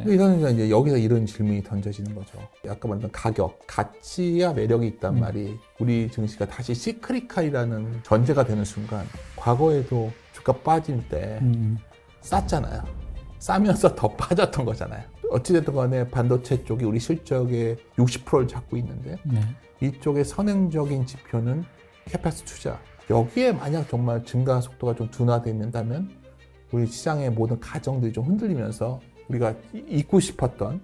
근데 이제 여기서 이런 질문이 던져지는 거죠. 아까 말했던 가격, 가치와 매력이 있단 말이 우리 증시가 다시 시크리칼이라는 전제가 되는 순간 과거에도 주가 빠질 때 쌌잖아요. 싸면서 더 빠졌던 거잖아요. 어찌됐든 간에 반도체 쪽이 우리 실적의 60%를 잡고 있는데 이쪽의 선행적인 지표는 캐펙스 투자. 여기에 만약 정말 증가 속도가 좀 둔화된다면 우리 시장의 모든 가정들이 좀 흔들리면서 우리가 잊고 싶었던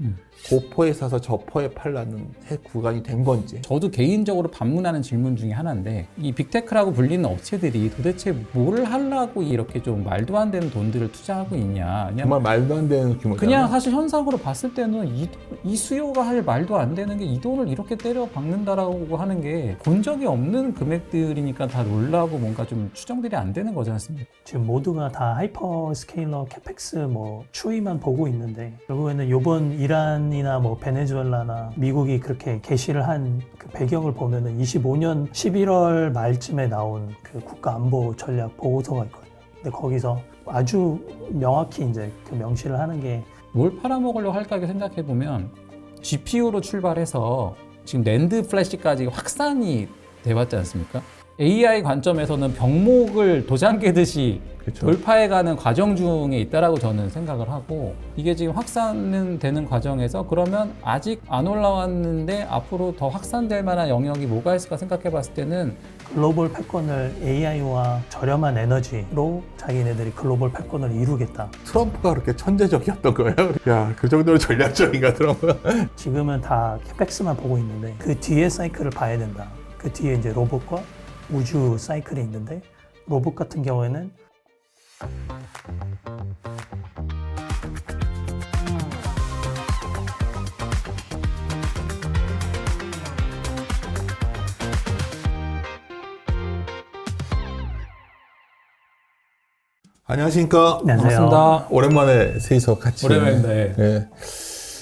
고포에 사서 저포에 팔라는 구간이 된 건지. 저도 개인적으로 반문하는 질문 중에 하나인데 이 빅테크라고 불리는 업체들이 도대체 뭘 하려고 이렇게 좀 말도 안 되는 돈들을 투자하고 있냐. 그냥 정말 말도 안 되는 규모잖아요. 그냥 사실 현상으로 봤을 때는 이 수요가 사실 말도 안 되는 게 이 돈을 이렇게 때려 박는다라고 하는 게 본 적이 없는 금액들이니까 다 놀라고 뭔가 좀 추정들이 안 되는 거지 않습니까? 지금 모두가 다 하이퍼스케일러 캐펙스 뭐 추이만 보고 있는데 결국에는 이번 이란이나 뭐 베네수엘라나 미국이 그렇게 개시를 한 그 배경을 보면은 25년 11월 말쯤에 나온 그 국가안보 전략 보고서가 있거든요. 근데 거기서 아주 명확히 이제 그 명시를 하는 게 뭘 팔아먹으려고 할까 이렇게 생각해 보면 GPU로 출발해서 지금 낸드 플래시까지 확산이 돼왔지 않습니까? AI 관점에서는 병목을 도장 깨듯이 그렇죠. 돌파해가는 과정 중에 있다라고 저는 생각을 하고 이게 지금 확산되는 과정에서 그러면 아직 안 올라왔는데 앞으로 더 확산될 만한 영역이 뭐가 있을까 생각해 봤을 때는 글로벌 패권을 AI와 저렴한 에너지로 자기네들이 글로벌 패권을 이루겠다. 트럼프가 그렇게 천재적이었던 거예요. 야, 그 정도로 전략적인가 트럼프가. 지금은 다 캐펙스만 보고 있는데 그 뒤에 사이클을 봐야 된다. 그 뒤에 이제 로봇과 우주 사이클이 있는데 로봇 같은 경우에는 안녕하십니까. 안녕하세요. 반갑습니다. 오랜만에 셋이서 같이. 오랜만입니다. 예.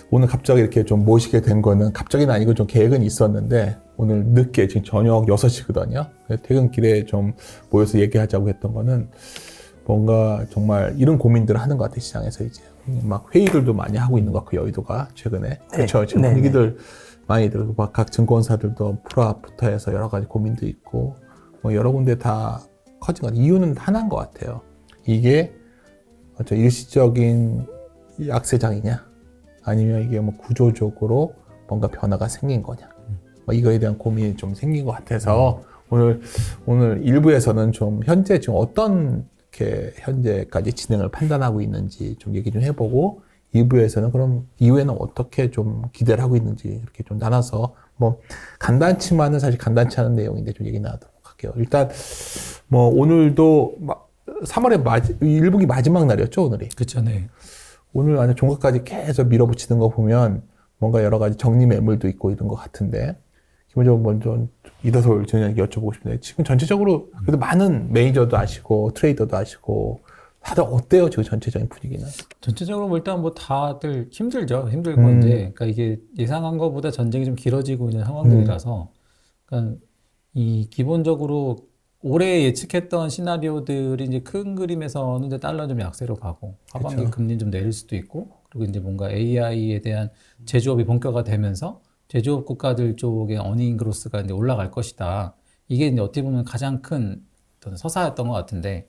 오늘 갑자기 이렇게 좀 모시게 된 거는 갑자기는 아니고 좀 계획은 있었는데 오늘 늦게 지금 저녁 6시거든요. 퇴근길에 좀 모여서 얘기하자고 했던 거는 뭔가 정말 이런 고민들을 하는 것 같아요. 시장에서 이제 막 회의들도 많이 하고 있는 것 같고 여의도가 최근에. 그렇죠. 지금 네, 분위기들 많이 들고 막 각 증권사들도 프로부터 해서 여러 가지 고민도 있고 뭐 여러 군데 다 커진 것 같아요. 이유는 하나인 것 같아요. 이게 일시적인 약세장이냐 아니면 이게 뭐 구조적으로 뭔가 변화가 생긴 거냐 뭐 이거에 대한 고민이 좀 생긴 것 같아서 오늘 1부에서는 좀 현재 지금 어떤 이렇게 현재까지 진행을 판단하고 있는지 좀 얘기 좀 해보고 2부에서는 그럼 이후에는 어떻게 좀 기대를 하고 있는지 이렇게 좀 나눠서 뭐 간단치만은 사실 간단치 않은 내용인데 좀 얘기 나누도록 할게요. 일단 뭐 오늘도 3월의 1분기 마지막 날이었죠, 오늘이. 그렇죠, 네. 오늘 안에 종가까지 계속 밀어붙이는 거 보면 뭔가 여러 가지 정리 매물도 있고 이런 것 같은데 기본적으로 먼저 이더솔 전략 여쭤보고 싶은데 지금 전체적으로 그래도 많은 매니저도 아시고 트레이더도 아시고 다들 어때요, 지금 전체적인 분위기는? 전체적으로 뭐 일단 뭐 다들 힘들죠. 힘들고 이제 그러니까 이게 예상한 것보다 전쟁이 좀 길어지고 있는 상황들이라서 그러니까 이 기본적으로 올해 예측했던 시나리오들이 이제 큰 그림에서는 이제 달러 좀 약세로 가고 하반기 그쵸. 금리 좀 내릴 수도 있고 그리고 이제 뭔가 AI에 대한 제조업이 본격화되면서 제조업 국가들 쪽의 어닝 그로스가 이제 올라갈 것이다. 이게 이제 어떻게 보면 가장 큰 어떤 서사였던 것 같은데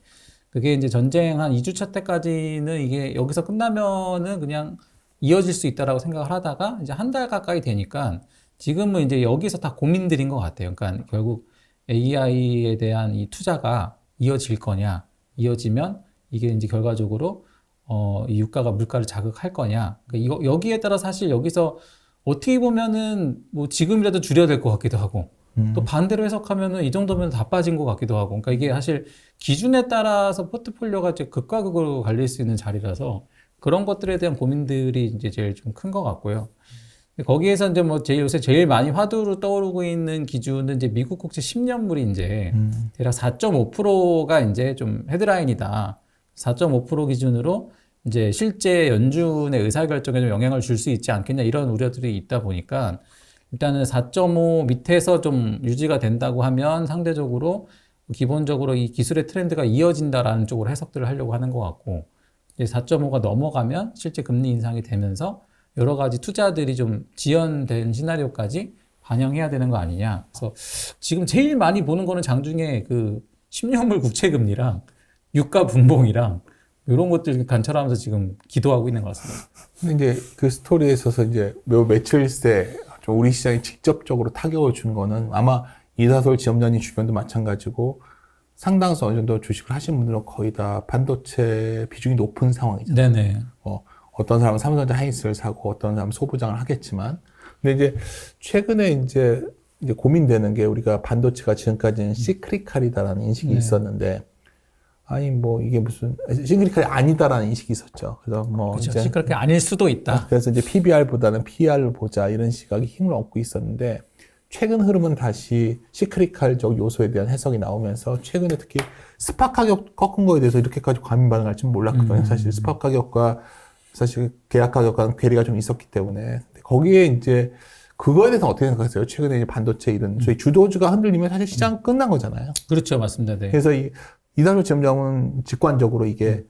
그게 이제 전쟁 한 2주차 때까지는 이게 여기서 끝나면은 그냥 이어질 수 있다라고 생각을 하다가 이제 한 달 가까이 되니까 지금은 이제 여기서 다 고민들인 것 같아요. 그러니까 결국 AI에 대한 이 투자가 이어질 거냐, 이어지면 이게 이제 결과적으로 이 유가가 물가를 자극할 거냐. 그러니까 여기에 따라 사실 여기서 어떻게 보면은 뭐 지금이라도 줄여야 될 것 같기도 하고 또 반대로 해석하면은 이 정도면 다 빠진 것 같기도 하고. 그러니까 이게 사실 기준에 따라서 포트폴리오가 이제 극과 극으로 갈릴 수 있는 자리라서 그런 것들에 대한 고민들이 이제 제일 좀 큰 것 같고요. 거기에서 이제 뭐 요새 제일 많이 화두로 떠오르고 있는 기준은 이제 미국 국채 10년물이 이제 대략 4.5%가 이제 좀 헤드라인이다. 4.5% 기준으로 이제 실제 연준의 의사결정에 좀 영향을 줄 수 있지 않겠냐 이런 우려들이 있다 보니까 일단은 4.5 밑에서 좀 유지가 된다고 하면 상대적으로 기본적으로 이 기술의 트렌드가 이어진다라는 쪽으로 해석들을 하려고 하는 것 같고 이제 4.5가 넘어가면 실제 금리 인상이 되면서 여러 가지 투자들이 좀 지연된 시나리오까지 반영해야 되는 거 아니냐. 그래서 지금 제일 많이 보는 거는 장중에 그 10년물 국채금리랑 유가 분봉이랑 이런 것들 관찰하면서 지금 기도하고 있는 것 같습니다. 근데 이제 그 스토리에 있어서 이제 며칠 새 좀 우리 시장에 직접적으로 타격을 준 거는 아마 이다솔 지점장님 주변도 마찬가지고 상당수 어느 정도 주식을 하신 분들은 거의 다 반도체 비중이 높은 상황이잖아요. 네네. 어떤 사람은 삼성전자 하이닉스를 사고 어떤 사람은 소부장을 하겠지만, 근데 이제 최근에 이제 고민되는 게 우리가 반도체가 지금까지는 시크리칼이다라는 인식이 네. 있었는데, 아니 뭐 이게 무슨 시크리칼이 아니다라는 인식이 있었죠. 그래서 뭐 그렇죠. 이제 그렇게 아닐 수도 있다. 그래서 이제 PBR보다는 PER을 보자 이런 시각이 힘을 얻고 있었는데, 최근 흐름은 다시 시크리칼적 요소에 대한 해석이 나오면서 최근에 특히 스팟 가격 꺾은 거에 대해서 이렇게까지 과민 반응할 줄 몰랐거든요. 사실 스팟 가격과 사실 계약 가격과는 괴리가 좀 있었기 때문에. 거기에 이제 그거에 대해서 어떻게 생각하세요? 최근에 이제 반도체 이런 저희 주도주가 흔들리면 사실 시장 끝난 거잖아요. 그렇죠. 맞습니다. 네. 그래서 이다솔 지점장은 직관적으로 이게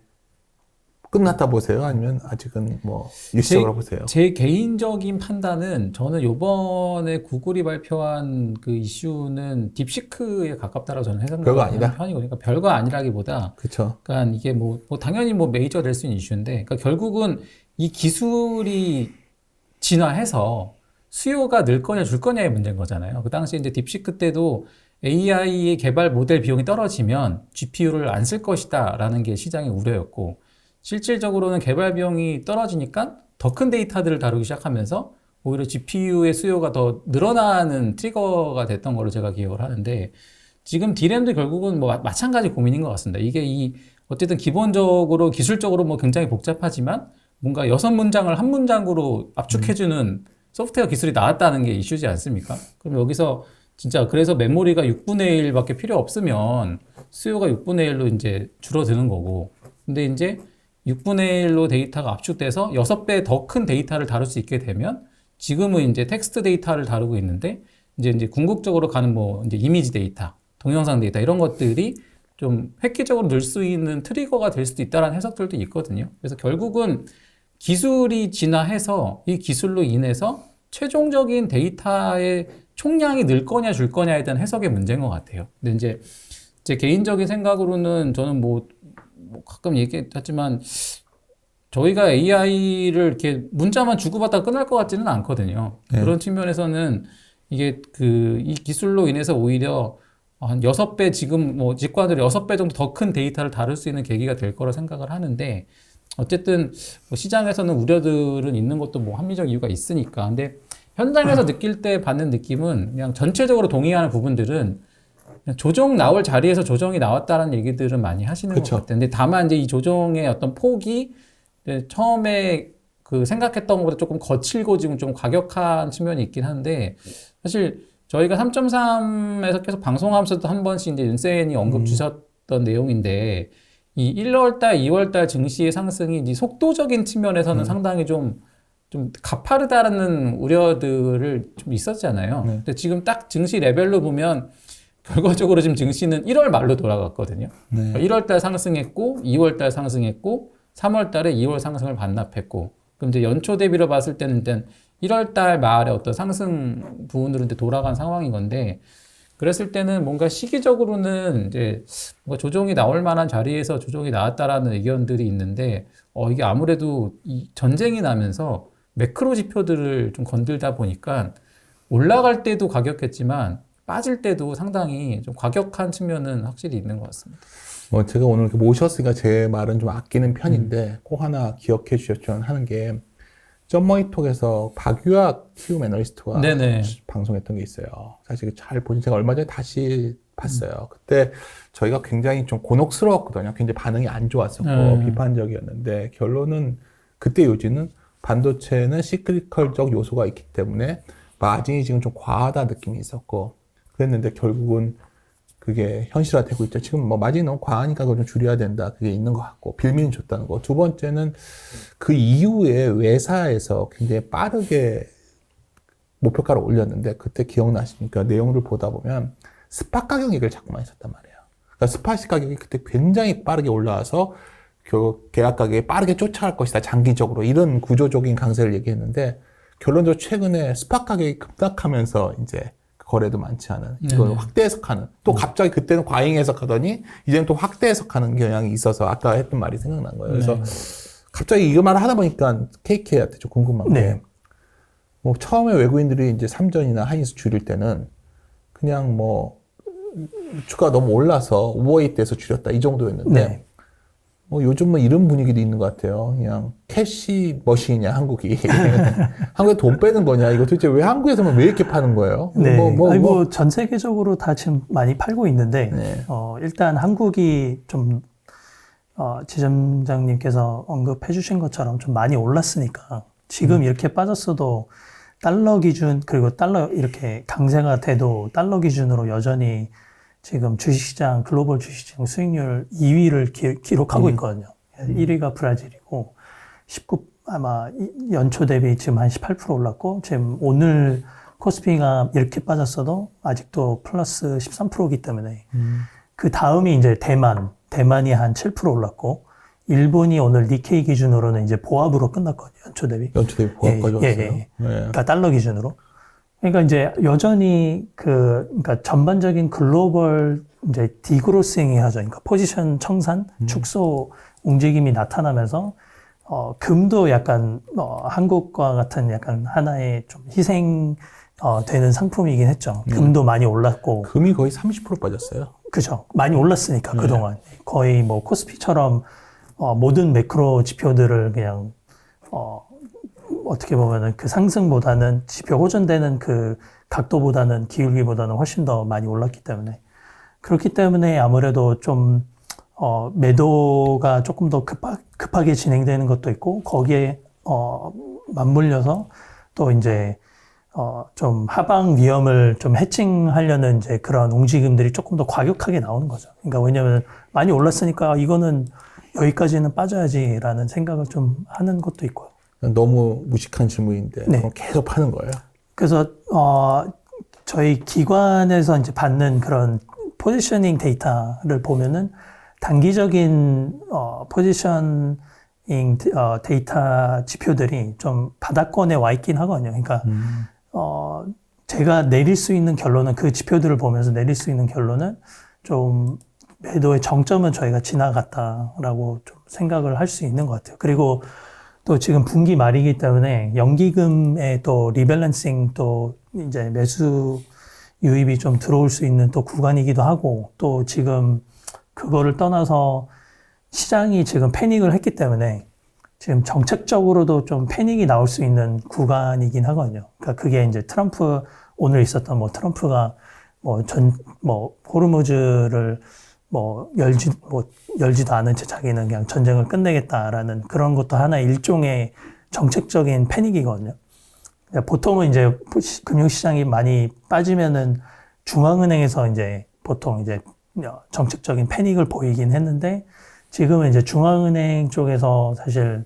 끝났다 보세요? 아니면 아직은 뭐 일시적으로 보세요? 제 개인적인 판단은 저는 요번에 구글이 발표한 그 이슈는 딥시크에 가깝다라고 저는 별거 해석하는 아니다? 편이거든요. 그러니까 별거 아니라기보다 그렇죠. 그러니까 이게 뭐 당연히 뭐 메이저 될 수 있는 이슈인데 그러니까 결국은 이 기술이 진화해서 수요가 늘 거냐 줄 거냐의 문제인 거잖아요. 그 당시에 이제 딥시크 때도 AI의 개발 모델 비용이 떨어지면 GPU를 안 쓸 것이다라는 게 시장의 우려였고 실질적으로는 개발 비용이 떨어지니까 더 큰 데이터들을 다루기 시작하면서 오히려 GPU의 수요가 더 늘어나는 트리거가 됐던 걸로 제가 기억을 하는데 지금 D램도 결국은 뭐 마찬가지 고민인 것 같습니다. 이게 어쨌든 기본적으로 기술적으로 뭐 굉장히 복잡하지만 뭔가 6문장을 한 문장으로 압축해주는 소프트웨어 기술이 나왔다는 게 이슈지 않습니까? 그럼 여기서 진짜 그래서 메모리가 6분의 1밖에 필요 없으면 수요가 6분의 1로 이제 줄어드는 거고 근데 이제 6분의 1로 데이터가 압축돼서 6배 더 큰 데이터를 다룰 수 있게 되면 지금은 이제 텍스트 데이터를 다루고 있는데 이제 궁극적으로 가는 뭐 이제 이미지 데이터, 동영상 데이터 이런 것들이 좀 획기적으로 늘 수 있는 트리거가 될 수도 있다는 해석들도 있거든요. 그래서 결국은 기술이 진화해서 이 기술로 인해서 최종적인 데이터의 총량이 늘 거냐 줄 거냐에 대한 해석의 문제인 것 같아요. 근데 이제 제 개인적인 생각으로는 저는 뭐 가끔 얘기했지만 저희가 AI를 이렇게 문자만 주고받다가 끝날 것 같지는 않거든요. 네. 그런 측면에서는 이게 이 기술로 인해서 오히려 한 6배 지금 뭐 직관으로 6배 정도 더 큰 데이터를 다룰 수 있는 계기가 될 거라 생각을 하는데 어쨌든 뭐 시장에서는 우려들은 있는 것도 뭐 합리적 이유가 있으니까. 근데 현장에서 느낄 때 받는 느낌은 그냥 전체적으로 동의하는 부분들은 그냥 조정 나올 자리에서 조정이 나왔다는 얘기들은 많이 하시는 그쵸. 것 같아요. 근데 다만 이제 이 조정의 어떤 폭이 이제 처음에 그 생각했던 것보다 조금 거칠고 지금 좀 과격한 측면이 있긴 한데 사실 저희가 3.3에서 계속 방송하면서도 한 번씩 이제 윤세인이 언급 주셨던 내용인데 이 1월달, 2월달 증시의 상승이 이제 속도적인 측면에서는 상당히 좀 가파르다라는 우려들을 좀 있었잖아요. 네. 근데 지금 딱 증시 레벨로 보면 결과적으로 지금 증시는 1월 말로 돌아갔거든요. 네. 1월달 상승했고, 2월달 상승했고, 3월달에 2월 상승을 반납했고, 그럼 이제 연초 대비로 봤을 때는 일단 1월달 말에 어떤 상승 부분으로 이제 돌아간 상황인 건데, 그랬을 때는 뭔가 시기적으로는 이제 뭔가 조정이 나올 만한 자리에서 조정이 나왔다라는 의견들이 있는데, 이게 아무래도 이 전쟁이 나면서 매크로 지표들을 좀 건들다 보니까 올라갈 때도 과격했지만 빠질 때도 상당히 좀 과격한 측면은 확실히 있는 것 같습니다. 뭐 제가 오늘 이렇게 모셨으니까 제 말은 좀 아끼는 편인데 꼭 하나 기억해 주셨으면 하는 게 점머니톡에서 박유학 키움 애널리스트와 네네. 방송했던 게 있어요. 사실 잘 보신 제가 얼마 전에 다시 봤어요. 그때 저희가 굉장히 좀 곤혹스러웠거든요. 굉장히 반응이 안 좋았었고 비판적이었는데 결론은 그때 요지는 반도체는 시크리컬적 요소가 있기 때문에 마진이 지금 좀 과하다 느낌이 있었고 그랬는데 결국은 그게 현실화되고 있죠. 지금 뭐 마진이 너무 과하니까 그걸 좀 줄여야 된다. 그게 있는 것 같고 빌미는 좋다는 거. 두 번째는 그 이후에 외사에서 굉장히 빠르게 목표가를 올렸는데 그때 기억나십니까? 내용을 보다 보면 스팟 가격 얘기를 자꾸만 했었단 말이에요. 그러니까 스팟 가격이 그때 굉장히 빠르게 올라와서 결국 계약 가격이 빠르게 쫓아갈 것이다. 장기적으로 이런 구조적인 강세를 얘기했는데 결론적으로 최근에 스팟 가격이 급락하면서 이제 거래도 많지 않은 이걸 확대 해석하는 또 갑자기 그때는 과잉 해석하더니 이제는 또 확대 해석하는 경향이 있어서 아까 했던 말이 생각난 거예요. 그래서 갑자기 이거 말을 하다 보니까 KK한테 좀 궁금한 게 뭐 처음에 외국인들이 이제 삼전이나 하이닉스 줄일 때는 그냥 뭐 주가 너무 올라서 오버웨이트해서 줄였다 이 정도였는데 뭐 요즘은 이런 분위기도 있는 것 같아요. 그냥 캐시 머신이냐 한국이 한국에 돈 빼는 거냐 이거 도대체 왜 한국에서만 왜 이렇게 파는 거예요? 뭐 전 세계적으로 다 지금 많이 팔고 있는데 일단 한국이 좀 지점장님께서 언급해 주신 것처럼 좀 많이 올랐으니까 지금 이렇게 빠졌어도 달러 기준 그리고 달러 이렇게 강세가 돼도 달러 기준으로 여전히 지금 주식시장 글로벌 주식시장 수익률 2위를 기록하고 있거든요. 1위가 브라질이고 아마 연초 대비 지금 한 18% 올랐고 지금 오늘 코스피가 이렇게 빠졌어도 아직도 플러스 13%이기 때문에 그 다음이 이제 대만이 한 7% 올랐고 일본이 오늘 니케이 기준으로는 이제 보합으로 끝났거든요. 연초 대비 보합까지 왔어요. 그러니까 달러 기준으로. 그러니까 이제 여전히 그러니까 전반적인 글로벌 이제 디그로싱이 하죠. 그러니까 포지션 청산, 축소 움직임이 나타나면서 금도 약간 한국과 같은 약간 하나의 좀 희생 되는 상품이긴 했죠. 금도 많이 올랐고. 금이 거의 30% 빠졌어요. 그죠. 많이 올랐으니까 그동안 거의 뭐 코스피처럼 모든 매크로 지표들을 그냥 어떻게 보면은 그 상승보다는 지표 호전되는 그 각도보다는 기울기보다는 훨씬 더 많이 올랐기 때문에 그렇기 때문에 아무래도 좀 매도가 조금 더 급하게 진행되는 것도 있고 거기에 맞물려서 또 이제 좀 하방 위험을 좀 해칭하려는 이제 그런 움직임들이 조금 더 과격하게 나오는 거죠. 그러니까 왜냐하면 많이 올랐으니까 이거는 여기까지는 빠져야지라는 생각을 좀 하는 것도 있고요. 너무 무식한 질문인데 그럼 계속 파는 거예요? 그래서 저희 기관에서 이제 받는 그런 포지셔닝 데이터를 보면은 단기적인 포지셔닝 데이터 지표들이 좀 바닥권에 와 있긴 하거든요. 그러니까 제가 내릴 수 있는 결론은 그 지표들을 보면서 내릴 수 있는 결론은 좀 매도의 정점은 저희가 지나갔다라고 좀 생각을 할 수 있는 것 같아요. 그리고 또 지금 분기 말이기 때문에 연기금의 또 리밸런싱 또 이제 매수 유입이 좀 들어올 수 있는 또 구간이기도 하고 또 지금 그거를 떠나서 시장이 지금 패닉을 했기 때문에 지금 정책적으로도 좀 패닉이 나올 수 있는 구간이긴 하거든요. 그러니까 그게 이제 트럼프 오늘 있었던 뭐 트럼프가 호르무즈를 열지도 않은 채 자기는 그냥 전쟁을 끝내겠다라는 그런 것도 하나의 일종의 정책적인 패닉이거든요. 보통은 이제 금융시장이 많이 빠지면은 중앙은행에서 이제 보통 이제 정책적인 패닉을 보이긴 했는데 지금은 이제 중앙은행 쪽에서 사실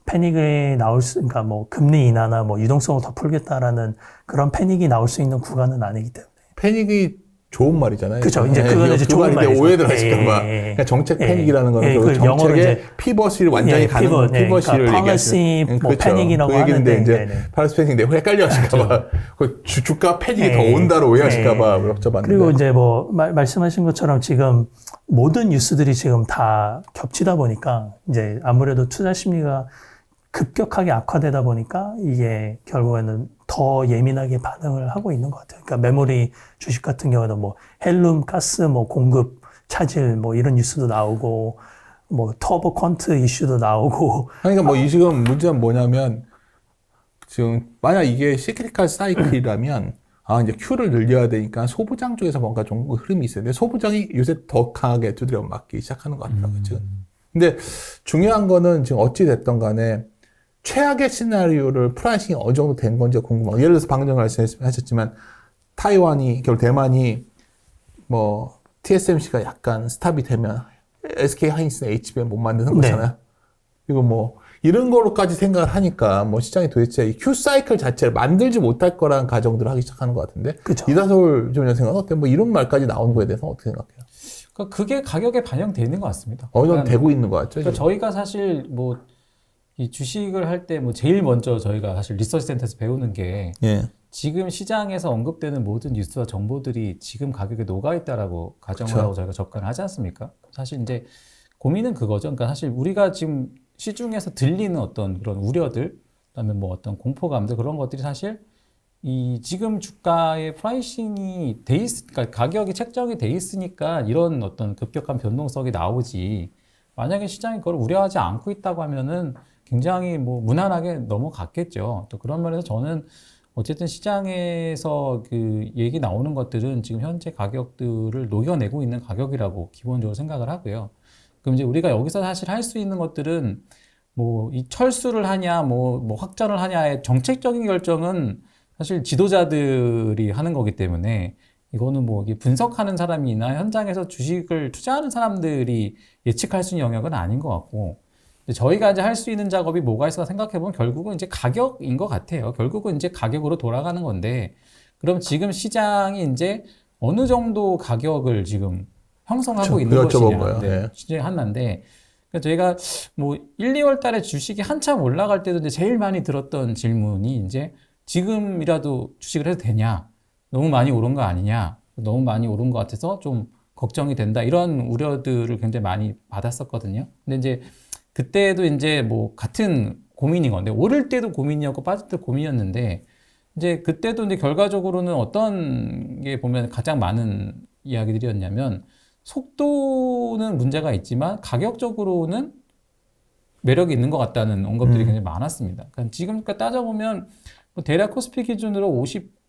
패닉이 그러니까 뭐 금리 인하나 뭐 유동성을 더 풀겠다라는 그런 패닉이 나올 수 있는 구간은 아니기 때문에. 패닉이 좋은 말이잖아요. 그렇죠. 이제 그거는 이제 좋은 말이죠. 오해들 하실까봐. 그러니까 정책 패닉이라는 거는 그 정책의 피벗을 완전히 가는 거, 피벗을 그러니까 얘기하시는. 뭐 패닉이라고 하는데 이제 팔러스 패닉인데 헷갈려 하실까봐. 그 주가 패닉이 더 온다로 오해하실까봐 여쭤봤는데. 그리고 이제 뭐 말씀하신 것처럼 지금 모든 뉴스들이 지금 다 겹치다 보니까 이제 아무래도 투자 심리가 급격하게 악화되다 보니까 이게 결국에는 더 예민하게 반응을 하고 있는 것 같아요. 그러니까 메모리 주식 같은 경우는 뭐 헬륨 가스 뭐 공급 차질 뭐 이런 뉴스도 나오고 뭐 터보 퀀트 이슈도 나오고. 그러니까 뭐 이 지금 문제는 뭐냐면 지금 만약 이게 시크리컬 사이클이라면 이제 Q를 늘려야 되니까 소부장 쪽에서 뭔가 좀 흐름이 있어요. 근데 소부장이 요새 더 강하게 두드려 맞기 시작하는 것 같더라고요, 지금. 근데 중요한 거는 지금 어찌 됐던 간에 최악의 시나리오를 프라이싱이 어느 정도 된 건지 궁금하고, 예를 들어서 방금 말씀하셨지만 타이완이 결국 대만이 뭐 TSMC가 약간 스탑이 되면 SK 하이닉스나 HBM 못 만드는 거잖아요. 그리고 뭐 이런 거로까지 생각을 하니까 뭐 시장이 도대체 이 Q 사이클 자체를 만들지 못할 거라는 가정들을 하기 시작하는 것 같은데. 그쵸. 이다솔 좀 생각은 어때요? 뭐 이런 말까지 나오는 거에 대해서 어떻게 생각해요? 그러니까 그게 가격에 반영되는 것 같습니다. 어느 정도 그러니까 되고 있는 것 같죠. 그러니까 지금? 저희가 사실 뭐 이 주식을 할 때 뭐 제일 먼저 저희가 사실 리서치 센터에서 배우는 게 예. 지금 시장에서 언급되는 모든 뉴스와 정보들이 지금 가격에 녹아 있다라고 가정을 그쵸. 하고 저희가 접근을 하지 않습니까? 사실 이제 고민은 그거죠. 그러니까 사실 우리가 지금 시중에서 들리는 어떤 그런 우려들, 그다음에 뭐 어떤 공포감들 그런 것들이 사실 이 지금 주가의 프라이싱이 그러니까 가격이 책정이 돼 있으니까 이런 어떤 급격한 변동성이 나오지. 만약에 시장이 그걸 우려하지 않고 있다고 하면은 굉장히 뭐 무난하게 넘어갔겠죠. 또 그런 면에서 저는 어쨌든 시장에서 그 얘기 나오는 것들은 지금 현재 가격들을 녹여내고 있는 가격이라고 기본적으로 생각을 하고요. 그럼 이제 우리가 여기서 사실 할 수 있는 것들은 뭐 이 철수를 하냐, 뭐 확전을 하냐의 정책적인 결정은 사실 지도자들이 하는 거기 때문에 이거는 뭐 이게 분석하는 사람이나 현장에서 주식을 투자하는 사람들이 예측할 수 있는 영역은 아닌 것 같고, 저희가 이제 할 수 있는 작업이 뭐가 있을까 생각해보면 결국은 이제 가격인 것 같아요. 결국은 이제 가격으로 돌아가는 건데, 그럼 지금 시장이 이제 어느 정도 가격을 지금 형성하고 그렇죠. 있는 여쭤본 것이냐. 거예요. 네, 예. 시장이 하나인데, 그러니까 저희가 뭐 1, 2월 달에 주식이 한참 올라갈 때도 이제 제일 많이 들었던 질문이 이제 지금이라도 주식을 해도 되냐? 너무 많이 오른 거 아니냐? 너무 많이 오른 것 같아서 좀 걱정이 된다. 이런 우려들을 굉장히 많이 받았었거든요. 근데 이제 그때도 이제 뭐 같은 고민인 건데, 오를 때도 고민이었고 빠질 때도 고민이었는데, 이제 그때도 이제 결과적으로는 어떤 게 보면 가장 많은 이야기들이었냐면, 속도는 문제가 있지만 가격적으로는 매력이 있는 것 같다는 언급들이 굉장히 많았습니다. 그러니까 지금까지 따져보면 뭐 대략 코스피 기준으로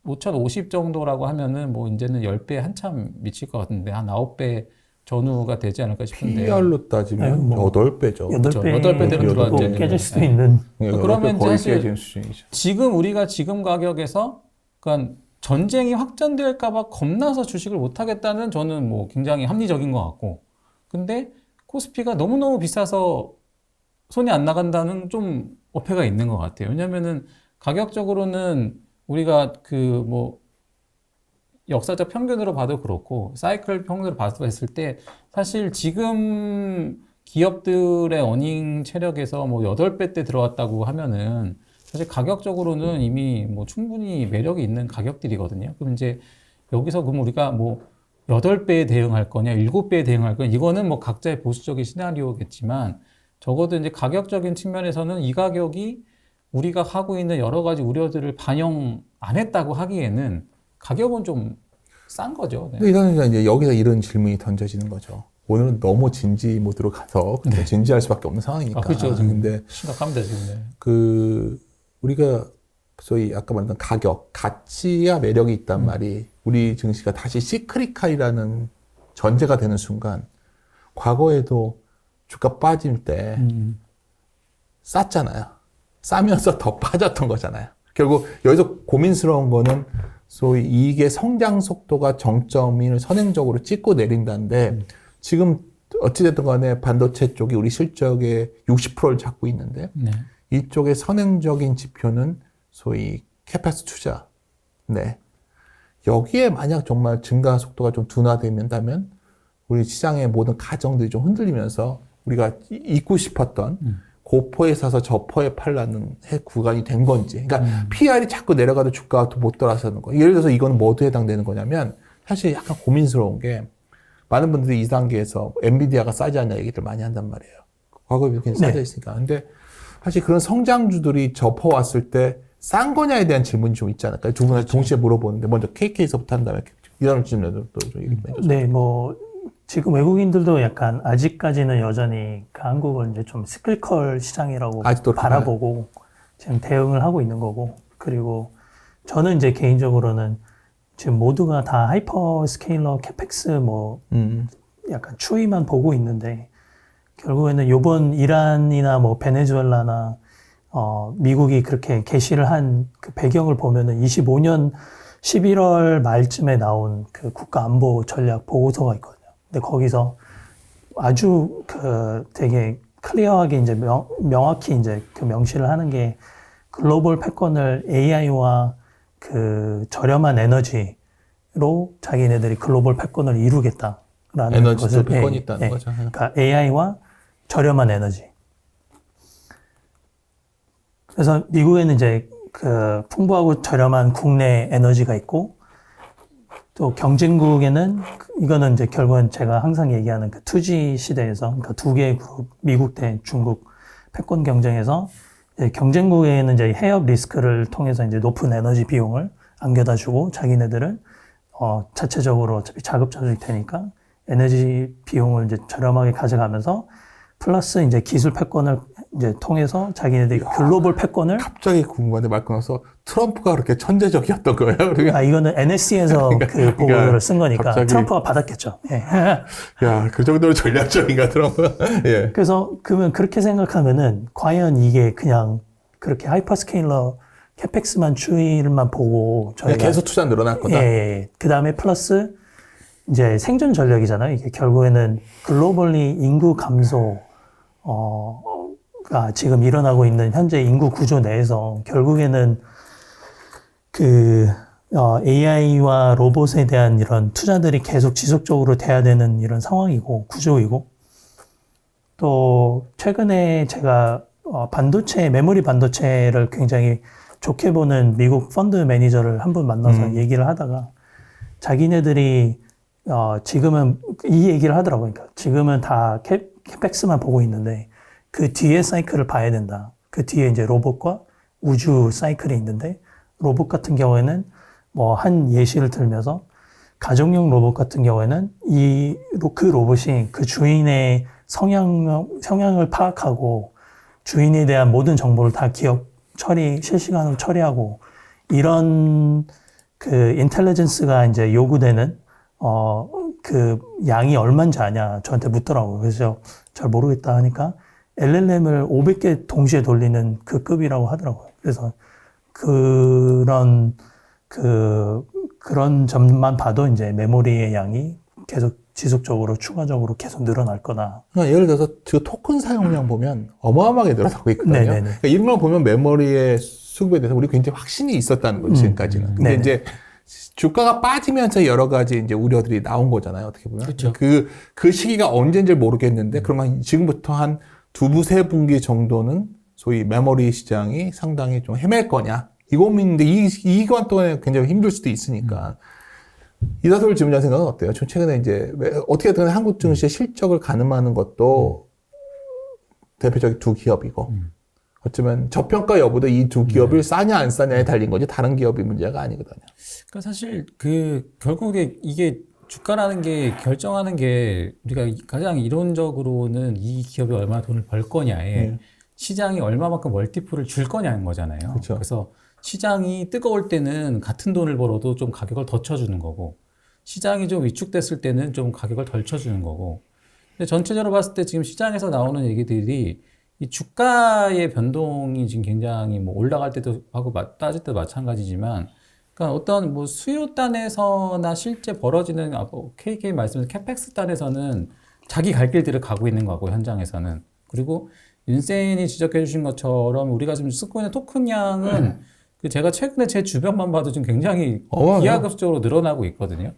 5,050 정도라고 하면은 뭐 이제는 10배 한참 미칠 것 같은데 한 9배 전후가 되지 않을까 싶은데. PR로 따지면 뭐 8배죠. 8배 대로 들어왔죠. 또 네. 깨질 수도 있는. 그러면 거의 사실 깨진 수준이죠. 지금 우리가 지금 가격에서 그러니까 전쟁이 확전될까봐 겁나서 주식을 못 하겠다는 저는 뭐 굉장히 합리적인 것 같고, 근데 코스피가 너무너무 비싸서 손이 안 나간다는 좀 어폐가 있는 것 같아요. 왜냐면은 가격적으로는 우리가 그 뭐 역사적 평균으로 봐도 그렇고 사이클 평균으로 봤을 때 사실 지금 기업들의 어닝 체력에서 뭐 8배대 들어왔다고 하면은 사실 가격적으로는 이미 뭐 충분히 매력이 있는 가격들이거든요. 그럼 이제 여기서 그럼 우리가 뭐 8배에 대응할 거냐, 7배에 대응할 거냐, 이거는 뭐 각자의 보수적인 시나리오겠지만 적어도 이제 가격적인 측면에서는 이 가격이 우리가 하고 있는 여러 가지 우려들을 반영 안 했다고 하기에는 가격은 좀 싼 거죠. 네. 근데 이러니까 이제 여기서 이런 질문이 던져지는 거죠. 오늘은 너무 진지 모드로 가서 그냥 진지할 수밖에 없는 상황이니까. 그렇죠. 지금 근데 심각합니다 지금. 네. 그 우리가 소위 아까 말했던 가격, 가치와 매력이 있단 말이 우리 증시가 다시 시크리칼이라는 전제가 되는 순간 과거에도 주가 빠질 때 쌌잖아요. 싸면서 더 빠졌던 거잖아요. 결국 여기서 고민스러운 거는 소위 이익의 성장 속도가 정점을 선행적으로 찍고 내린다는데 지금 어찌됐든 간에 반도체 쪽이 우리 실적의 60%를 잡고 있는데 네. 이쪽의 선행적인 지표는 소위 캐패스 투자. 네. 여기에 만약 정말 증가 속도가 좀 둔화된다면 우리 시장의 모든 가정들이 좀 흔들리면서 우리가 잊고 싶었던 고포에 사서 저포에 팔라는 구간이 된 건지. 그러니까 PR이 자꾸 내려가도 주가가 못 돌아서는 거. 예를 들어서 이거는 뭐에 해당되는 거냐면 사실 약간 고민스러운 게 많은 분들이 이 단계에서 엔비디아가 싸지 않냐 얘기를 많이 한단 말이에요. 과거에 굉장히 싸져 있으니까. 근데 사실 그런 성장주들이 접어왔을 때 싼 거냐에 대한 질문이 좀 있지 않을까요? 두 분한테 동시에 물어보는데 먼저 KK에서부터 한 다음에 이런 질문에도 또 좀 얘기 좀 해주세요. 네, 뭐 지금 외국인들도 약간 아직까지는 여전히 그 한국을 이제 좀 시클컬 시장이라고 아직도 바라보고 지금 대응을 하고 있는 거고, 그리고 저는 이제 개인적으로는 지금 모두가 다 하이퍼 스케일러 캐펙스 뭐 약간 추이만 보고 있는데 결국에는 요번 이란이나 뭐 베네수엘라나 미국이 그렇게 개시를 한 그 배경을 보면은 25년 11월 말쯤에 나온 그 국가안보 전략 보고서가 있거든요. 근데 거기서 아주 그 되게 클리어하게 이제 명확히 이제 그 명시를 하는 게 글로벌 패권을 AI와 그 저렴한 에너지로 자기네들이 글로벌 패권을 이루겠다. 에너지 것을 조건이 있다는 거죠. 그러니까 AI와 저렴한 에너지. 그래서 미국에는 이제 그 풍부하고 저렴한 국내 에너지가 있고 또 경쟁국에는 이거는 이제 결국은 제가 항상 얘기하는 그 투지 시대에서 그러니까 두 개의 그룹 미국 대 중국 패권 경쟁에서 이제 경쟁국에는 이제 해협 리스크를 통해서 이제 높은 에너지 비용을 안겨다 주고 자기네들은 자체적으로 어차피 자급자족이 되니까 에너지 비용을 이제 저렴하게 가져가면서 플러스 이제 기술 패권을 이제 통해서 자기네들이 글로벌 패권을 갑자기 궁금한데 말 끊어서 트럼프가 그렇게 천재적이었던 거예요? 그러니까 이거는 NSC에서 그 보고를 쓴 거니까 갑자기, 트럼프가 받았겠죠. 예. 야, 그 정도로 전략적인가 트럼프가? 예. 그래서 그러면 그렇게 생각하면은 과연 이게 그냥 그렇게 하이퍼스케일러 캐펙스만 추이를만 보고 저희가 계속 투자 늘어날 거다. 예. 그 다음에 플러스 이제 생존 전략이잖아요. 이게 결국에는 글로벌리 인구 감소 가 지금 일어나고 있는 현재 인구 구조 내에서 결국에는 AI와 로봇에 대한 이런 투자들이 계속 지속적으로 돼야 되는 이런 상황이고 구조이고 또 최근에 제가 메모리 반도체를 굉장히 좋게 보는 미국 펀드 매니저를 한 분 만나서 얘기를 하다가 자기네들이 지금은 이 얘기를 하더라고요. 그러니까 지금은 다 캐펙스만 보고 있는데 그 뒤에 사이클을 봐야 된다. 그 뒤에 이제 로봇과 우주 사이클이 있는데 로봇 같은 경우에는 뭐 한 예시를 들면서 가정용 로봇 같은 경우에는 그 로봇이 그 주인의 성향을 파악하고 주인에 대한 모든 정보를 다 실시간으로 처리하고 이런 그 인텔리전스가 이제 요구되는 그 양이 얼마인지 아냐 저한테 묻더라고요. 그래서 잘 모르겠다 하니까 LLM을 500개 동시에 돌리는 그 급이라고 하더라고요. 그래서 그런 점만 봐도 이제 메모리의 양이 계속 지속적으로 추가적으로 계속 늘어날 거다. 그러니까 예를 들어서 그 토큰 사용량 보면 어마어마하게 늘어나고 있거든요. 네네네. 그러니까 이런 걸 보면 메모리의 수급에 대해서 우리 굉장히 확신이 있었다는 거죠, 지금까지는. 근데 네네. 이제 주가가 빠지면서 여러 가지 이제 우려들이 나온 거잖아요, 어떻게 보면. 그렇죠. 그 시기가 언제인지 모르겠는데, 그러면 지금부터 한 두부 세 분기 정도는 소위 메모리 시장이 상당히 좀 헤맬 거냐. 이 고민인데, 이 기간 동안에 굉장히 힘들 수도 있으니까. 이다솔 지문장 생각은 어때요? 좀 최근에 이제, 어떻게든 한국 증시의 실적을 가늠하는 것도 대표적인 두 기업이고, 어쩌면 저평가 여부도 이 두 기업을 싸냐 안 싸냐에 달린 거지, 다른 기업이 문제가 아니거든요. 그러니까 사실 결국에 이게 주가라는 게 결정하는 게 우리가 가장 이론적으로는 이 기업이 얼마나 돈을 벌 거냐에 시장이 얼마만큼 멀티플을 줄 거냐는 거잖아요. 그쵸. 그래서 시장이 뜨거울 때는 같은 돈을 벌어도 좀 가격을 더 쳐주는 거고 시장이 좀 위축됐을 때는 좀 가격을 덜 쳐주는 거고 근데 전체적으로 봤을 때 지금 시장에서 나오는 얘기들이 이 주가의 변동이 지금 굉장히 뭐 올라갈 때도 하고 따질 때도 마찬가지지만 그러니까 어떤 뭐 수요 단에서나 실제 벌어지는 KK 말씀드린 캐펙스 단에서는 자기 갈 길들을 가고 있는 거고 현장에서는 그리고 윤세인이 지적해 주신 것처럼 우리가 지금 쓰고 있는 토큰 양은 제가 최근에 제 주변만 봐도 지금 굉장히 기하급수적으로 늘어나고 있거든요.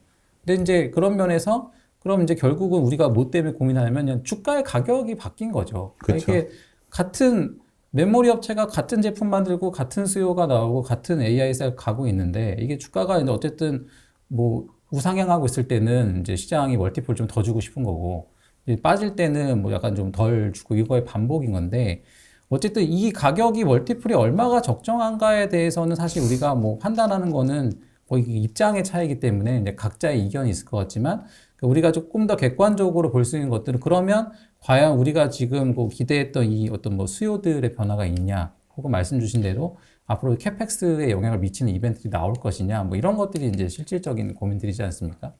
근데 이제 그런 면에서 그럼 이제 결국은 우리가 뭐 때문에 고민하냐면 주가의 가격이 바뀐 거죠. 그러니까 이게 같은 메모리 업체가 같은 제품 만들고 같은 수요가 나오고 같은 AI 에 가고 있는데 이게 주가가 이제 어쨌든 뭐 우상향하고 있을 때는 이제 시장이 멀티플 좀 더 주고 싶은 거고 이제 빠질 때는 뭐 약간 좀 덜 주고 이거의 반복인 건데 어쨌든 이 가격이 멀티플이 얼마가 적정한가에 대해서는 사실 우리가 뭐 판단하는 거는 거의 입장의 차이기 때문에 이제 각자의 이견이 있을 것 같지만 우리가 조금 더 객관적으로 볼 수 있는 것들은 그러면 과연 우리가 지금 기대했던 이 어떤 뭐 수요들의 변화가 있냐 혹은 말씀 주신 대로 앞으로 캐펙스에 영향을 미치는 이벤트들이 나올 것이냐 뭐 이런 것들이 이제 실질적인 고민들이지 않습니까?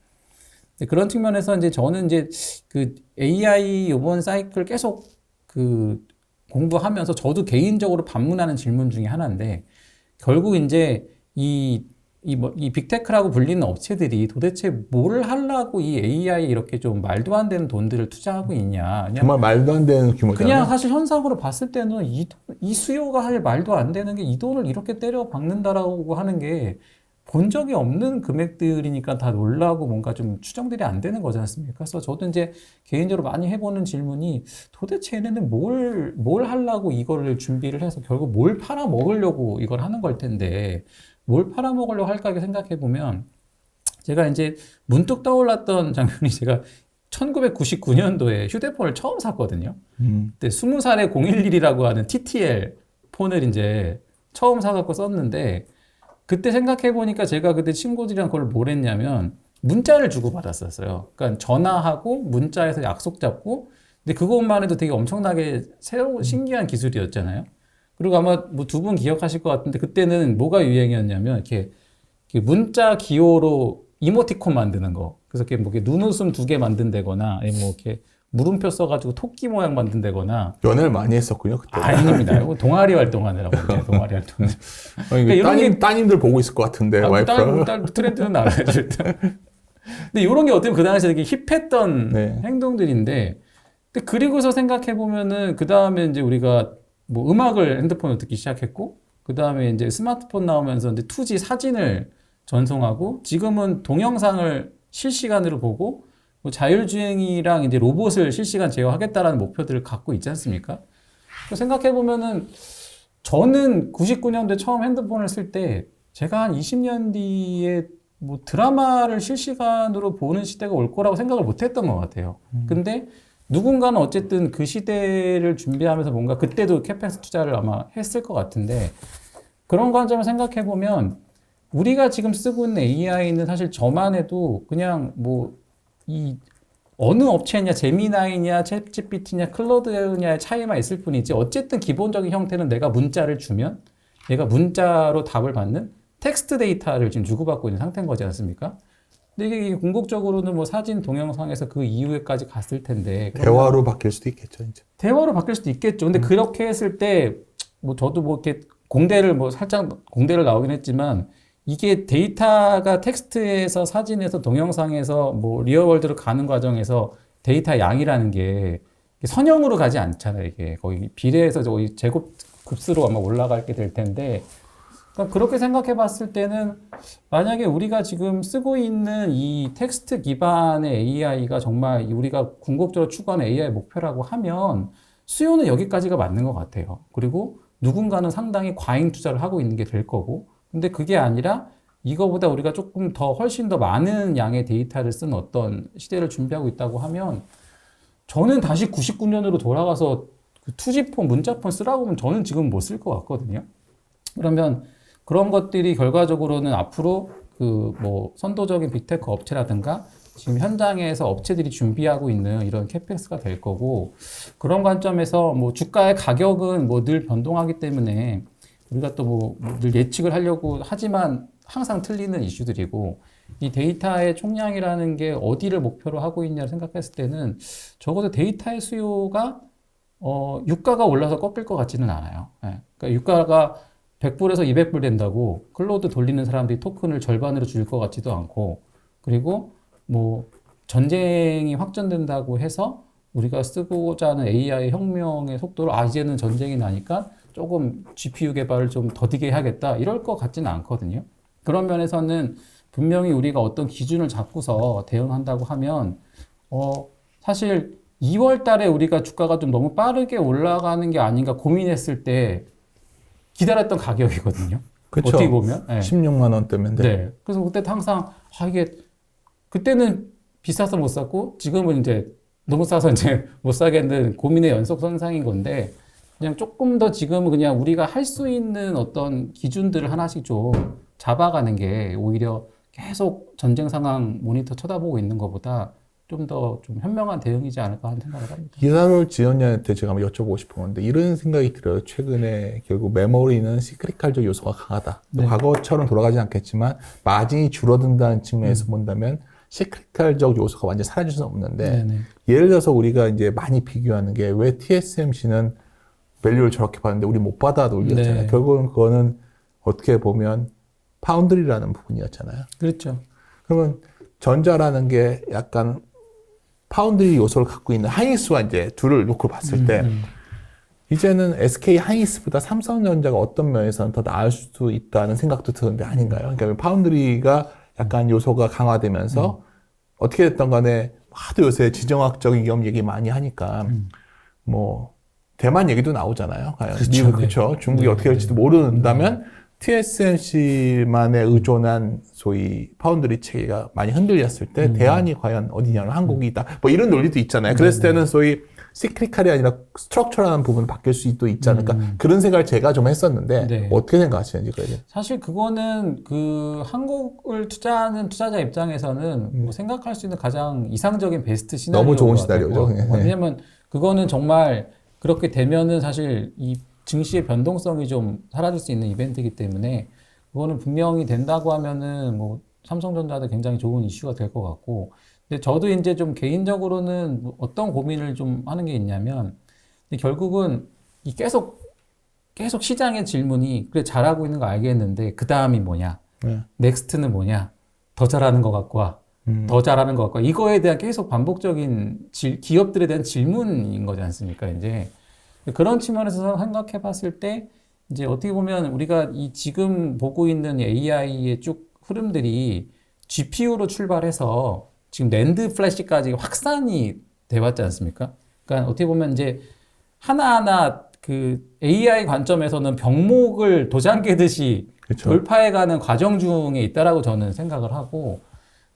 그런 측면에서 이제 저는 이제 그 AI 이번 사이클 계속 공부하면서 저도 개인적으로 반문하는 질문 중에 하나인데 결국 이제 이 빅테크라고 불리는 업체들이 도대체 뭘 하려고 이 AI 이렇게 좀 말도 안 되는 돈들을 투자하고 있냐. 정말 말도 안 되는 규모잖아요. 그냥 사실 현상으로 봤을 때는 이 수요가 할 말도 안 되는 게 이 돈을 이렇게 때려 박는다라고 하는 게 본 적이 없는 금액들이니까 다 놀라고 뭔가 좀 추정들이 안 되는 거지 않습니까? 그래서 저도 이제 개인적으로 많이 해보는 질문이 도대체 얘네는 뭘 하려고 이거를 준비를 해서 결국 뭘 팔아 먹으려고 이걸 하는 걸 텐데 뭘 팔아 먹으려고 할까 이렇게 생각해 보면 제가 이제 문득 떠올랐던 장면이 제가 1999년도에 휴대폰을 처음 샀거든요. 그때 20살의 011이라고 하는 TTL 폰을 이제 처음 사갖고 썼는데 그때 생각해보니까 제가 그때 친구들이랑 그걸 뭘 했냐면 문자를 주고받았었어요. 그러니까 전화하고 문자에서 약속 잡고 근데 그것만 해도 되게 엄청나게 새로운 신기한 기술이었잖아요. 그리고 아마 뭐 두 분 기억하실 것 같은데 그때는 뭐가 유행이었냐면 이렇게 문자 기호로 이모티콘 만드는 거. 그래서 이렇게 뭐 이렇게 눈웃음 2개 만든다거나 아니면 뭐 이렇게 물음표 써가지고 토끼 모양 만든다거나 연애를 많이 했었군요 그때. 아닙니다. 이거 동아리 활동하느라고 그래요. 동아리 활동. 그러니까 이런 따님들 보고 있을 것 같은데 와이프랑. 딸 트렌드는 알아야죠 일단. 근데 이런 게 어떻게 보면 그 당시에 되게 힙했던 네. 행동들인데, 근데 그리고서 생각해 보면은 그 다음에 이제 우리가 뭐 음악을 핸드폰으로 듣기 시작했고, 그 다음에 이제 스마트폰 나오면서 이제 2G 사진을 전송하고, 지금은 동영상을 실시간으로 보고, 뭐 자율주행이랑 이제 로봇을 실시간 제어하겠다라는 목표들을 갖고 있지 않습니까? 생각해 보면은 저는 99년도에 처음 핸드폰을 쓸 때 제가 한 20년 뒤에 뭐 드라마를 실시간으로 보는 시대가 올 거라고 생각을 못 했던 것 같아요. 근데 누군가는 어쨌든 그 시대를 준비하면서 뭔가 그때도 캐펙스 투자를 아마 했을 것 같은데, 그런 관점을 생각해 보면 우리가 지금 쓰고 있는 AI는 사실 저만 해도 그냥 뭐 이 어느 업체냐, 제미나이냐, 챗GPT냐, 클로드냐의 차이만 있을 뿐이지 어쨌든 기본적인 형태는 내가 문자를 주면 얘가 문자로 답을 받는 텍스트 데이터를 지금 주고받고 있는 상태인 거지 않습니까? 근데 이게 궁극적으로는 뭐 사진, 동영상에서 그 이후에까지 갔을 텐데 대화로 바뀔 수도 있겠죠 이제. 대화로 바뀔 수도 있겠죠. 근데 그렇게 했을 때 뭐 저도 뭐 이렇게 공대를 뭐 살짝 공대를 나오긴 했지만 이게 데이터가 텍스트에서 사진에서 동영상에서 뭐 리얼월드로 가는 과정에서 데이터 양이라는 게 선형으로 가지 않잖아요. 이게 거의 비례해서 거의 제곱 급수로 아마 올라가게 될 텐데, 그러니까 그렇게 생각해 봤을 때는 만약에 우리가 지금 쓰고 있는 이 텍스트 기반의 AI가 정말 우리가 궁극적으로 추구하는 AI 목표라고 하면 수요는 여기까지가 맞는 것 같아요. 그리고 누군가는 상당히 과잉 투자를 하고 있는 게 될 거고, 근데 그게 아니라 이거보다 우리가 조금 더 훨씬 더 많은 양의 데이터를 쓴 어떤 시대를 준비하고 있다고 하면 저는 다시 99년으로 돌아가서 그 투지폰, 문자폰 쓰라고 하면 저는 지금 못 쓸 것 같거든요. 그러면 그런 것들이 결과적으로는 앞으로 그 뭐 선도적인 빅테크 업체라든가 지금 현장에서 업체들이 준비하고 있는 이런 캐펙스가 될 거고, 그런 관점에서 뭐 주가의 가격은 뭐 늘 변동하기 때문에 우리가 또 뭐 늘 예측을 하려고 하지만 항상 틀리는 이슈들이고, 이 데이터의 총량이라는 게 어디를 목표로 하고 있냐를 생각했을 때는 적어도 데이터의 수요가 유가가 올라서 꺾일 것 같지는 않아요. 예. 그러니까 유가가 100불에서 200불 된다고 클로드 돌리는 사람들이 토큰을 절반으로 줄 것 같지도 않고, 그리고 뭐 전쟁이 확전된다고 해서 우리가 쓰고자 하는 AI 혁명의 속도를 이제는 전쟁이 나니까 조금 GPU 개발을 좀 더디게 해야겠다 이럴 것 같지는 않거든요. 그런 면에서는 분명히 우리가 어떤 기준을 잡고서 대응한다고 하면 사실 2월 달에 우리가 주가가 좀 너무 빠르게 올라가는 게 아닌가 고민했을 때 기다렸던 가격이거든요. 그쵸. 어떻게 보면. 네. 16만 원대인데. 네. 그래서 그때 항상 이게 그때는 비싸서 못 샀고 지금은 이제 너무 싸서 이제 못 사겠는 고민의 연속선상인 건데, 그냥 조금 더 지금은 그냥 우리가 할 수 있는 어떤 기준들을 하나씩 좀 잡아가는 게 오히려 계속 전쟁 상황 모니터 쳐다보고 있는 것보다 좀 더 좀 현명한 대응이지 않을까 하는 생각을 합니다. 기사를 지연이한테 제가 한번 여쭤보고 싶은 건데 이런 생각이 들어요. 최근에 결국 메모리는 시크리칼적 요소가 강하다. 네. 과거처럼 돌아가지 않겠지만 마진이 줄어든다는 측면에서 본다면 시크리칼적 요소가 완전히 사라질 수는 없는데, 네네. 예를 들어서 우리가 이제 많이 비교하는 게 왜 TSMC는 밸류를 저렇게 받는데 우리 못 받아 놀렸잖아요. 네. 결국은 그거는 어떻게 보면 파운드리라는 부분이었잖아요. 그렇죠. 그러면 전자라는 게 약간 파운드리 요소를 갖고 있는 하이닉스와 이제 둘을 놓고 봤을 때 이제는 SK 하이닉스보다 삼성전자가 어떤 면에서는 더 나을 수도 있다는 생각도 드는데 아닌가요? 그러니까 파운드리가 약간 요소가 강화되면서 어떻게 됐던 간에 하도 요새 지정학적인 위험 얘기 많이 하니까 뭐 대만 얘기도 나오잖아요. 그렇죠. 그렇죠. 중국이 네. 어떻게 할지도 모른다면 TSMC만에 의존한 소위 파운드리 체계가 많이 흔들렸을 때 대안이 과연 어디냐면 한국이다. 뭐 이런 논리도 있잖아요. 그랬을 때는 소위 시크리칼이 아니라 스트럭처럴한 부분이 바뀔 수도 있지 않을까. 그런 생각을 제가 좀 했었는데 네. 어떻게 생각하시는지 그래요. 사실 그거는 그 한국을 투자하는 투자자 입장에서는 뭐 생각할 수 있는 가장 이상적인 베스트 시나리오. 너무 좋은 시나리오죠. 네. 왜냐면 그거는 정말 그렇게 되면은 사실 이 증시의 변동성이 좀 사라질 수 있는 이벤트이기 때문에 그거는 분명히 된다고 하면은 뭐 삼성전자도 굉장히 좋은 이슈가 될 것 같고. 근데 저도 이제 좀 개인적으로는 뭐 어떤 고민을 좀 하는 게 있냐면 결국은 이 계속 시장의 질문이 그래 잘하고 있는 거 알겠는데 그 다음이 뭐냐? 네. 넥스트는 뭐냐? 더 잘하는 것 같고 더 잘하는 것 같고 이거에 대한 계속 반복적인 기업들에 대한 질문인 거지 않습니까? 이제 그런 측면에서 생각해 봤을 때 이제 어떻게 보면 우리가 이 지금 보고 있는 AI의 쭉 흐름들이 GPU로 출발해서 지금 낸드 플래시까지 확산이 돼왔지 않습니까? 그러니까 어떻게 보면 이제 하나하나 그 AI 관점에서는 병목을 도장 깨듯이 그렇죠. 돌파해가는 과정 중에 있다라고 저는 생각을 하고,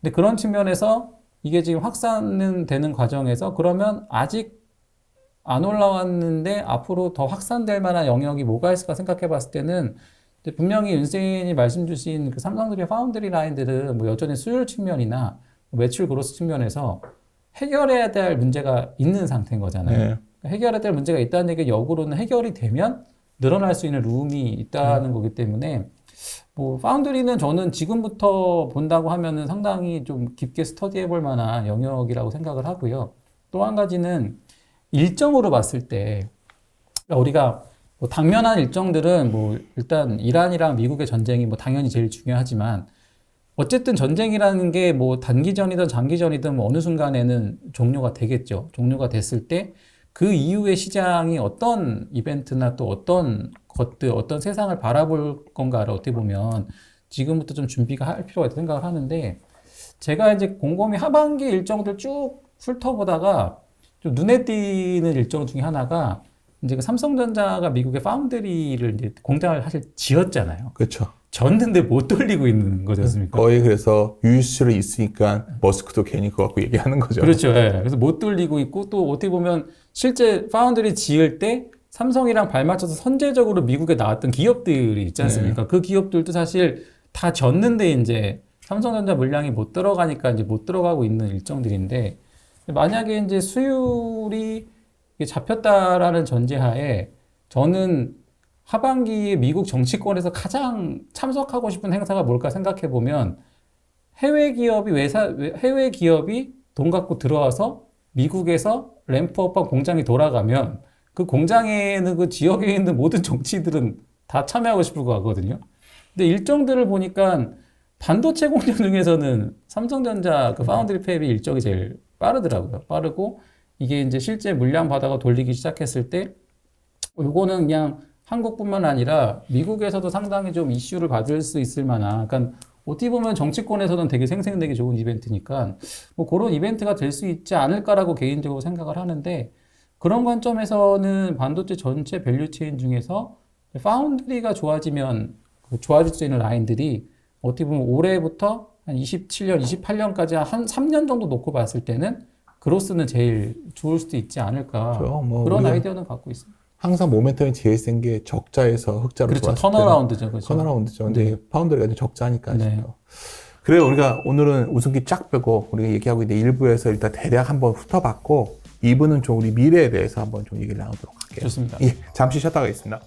근데 그런 측면에서 이게 지금 확산은 되는 과정에서 그러면 아직 안 올라왔는데 앞으로 더 확산될 만한 영역이 뭐가 있을까 생각해 봤을 때는 분명히 윤세인이 말씀 주신 그 삼성들의 파운드리 라인들은 뭐 여전히 수율 측면이나 매출 그로스 측면에서 해결해야 될 문제가 있는 상태인 거잖아요. 네. 해결해야 될 문제가 있다는 얘기 역으로는 해결이 되면 늘어날 수 있는 룸이 있다는 거기 때문에 뭐 파운드리는 저는 지금부터 본다고 하면은 상당히 좀 깊게 스터디해 볼 만한 영역이라고 생각을 하고요. 또 한 가지는 일정으로 봤을 때 우리가 뭐 당면한 일정들은 뭐 일단 이란이랑 미국의 전쟁이 뭐 당연히 제일 중요하지만 어쨌든 전쟁이라는 게 뭐 단기전이든 장기전이든 뭐 어느 순간에는 종료가 되겠죠. 종료가 됐을 때 그 이후의 시장이 어떤 이벤트나 또 어떤 것들, 어떤 세상을 바라볼 건가를 어떻게 보면 지금부터 좀 준비가 할 필요가 있다고 생각을 하는데 제가 이제 곰곰이 하반기 일정들 쭉 훑어보다가 좀 눈에 띄는 일정 중에 하나가 이제 그 삼성전자가 미국의 파운드리를 이제 공장을 사실 지었잖아요. 그렇죠. 졌는데 못 돌리고 있는 거지 않습니까? 거의 그래서 유유실에 있으니까 머스크도 괜히 그거 갖고 얘기하는 거죠. 그렇죠. 예. 그래서 못 돌리고 있고 또 어떻게 보면 실제 파운드리 지을 때 삼성이랑 발맞춰서 선제적으로 미국에 나왔던 기업들이 있지 않습니까? 네. 그 기업들도 사실 다 졌는데 이제 삼성전자 물량이 못 들어가니까 이제 못 들어가고 있는 일정들인데 만약에 이제 수율이 잡혔다라는 전제하에 저는 하반기에 미국 정치권에서 가장 참석하고 싶은 행사가 뭘까 생각해 보면 해외 기업이 돈 갖고 들어와서 미국에서 램프업한 공장이 돌아가면 그 공장에는 그 지역에 있는 모든 정치인들은 다 참여하고 싶을 것 같거든요. 근데 일정들을 보니까 반도체 공장 중에서는 삼성전자 그 파운드리 팹이 일정이 제일 빠르더라고요. 빠르고 이게 이제 실제 물량 받아가 돌리기 시작했을 때 이거는 그냥 한국뿐만 아니라 미국에서도 상당히 좀 이슈를 받을 수 있을 만한, 그러니까 어떻게 보면 정치권에서는 되게 생생되게 좋은 이벤트니까 뭐 그런 이벤트가 될 수 있지 않을까라고 개인적으로 생각을 하는데 그런 관점에서는 반도체 전체 밸류체인 중에서 파운드리가 좋아지면 좋아질 수 있는 라인들이 어떻게 보면 올해부터 한 27년, 28년까지 한 3년 정도 놓고 봤을 때는 그로스는 제일 좋을 수도 있지 않을까. 그렇죠. 뭐 그런 우리가 아이디어는 갖고 있습니다. 항상 모멘텀이 제일 센 게 적자에서 흑자로 그렇죠. 돌아왔을 턴어라운드죠. 그렇죠. 턴어라운드죠. 근데 파운드리가 이제 적자니까. 네. 아직도. 그래요. 우리가 오늘은 웃음기 쫙 빼고 우리가 얘기하고 있는데 1부에서 일단 대략 한번 훑어봤고 2부는 좀 우리 미래에 대해서 한번 좀 얘기를 나누도록 할게요. 좋습니다. 예, 잠시 쉬었다 가겠습니다.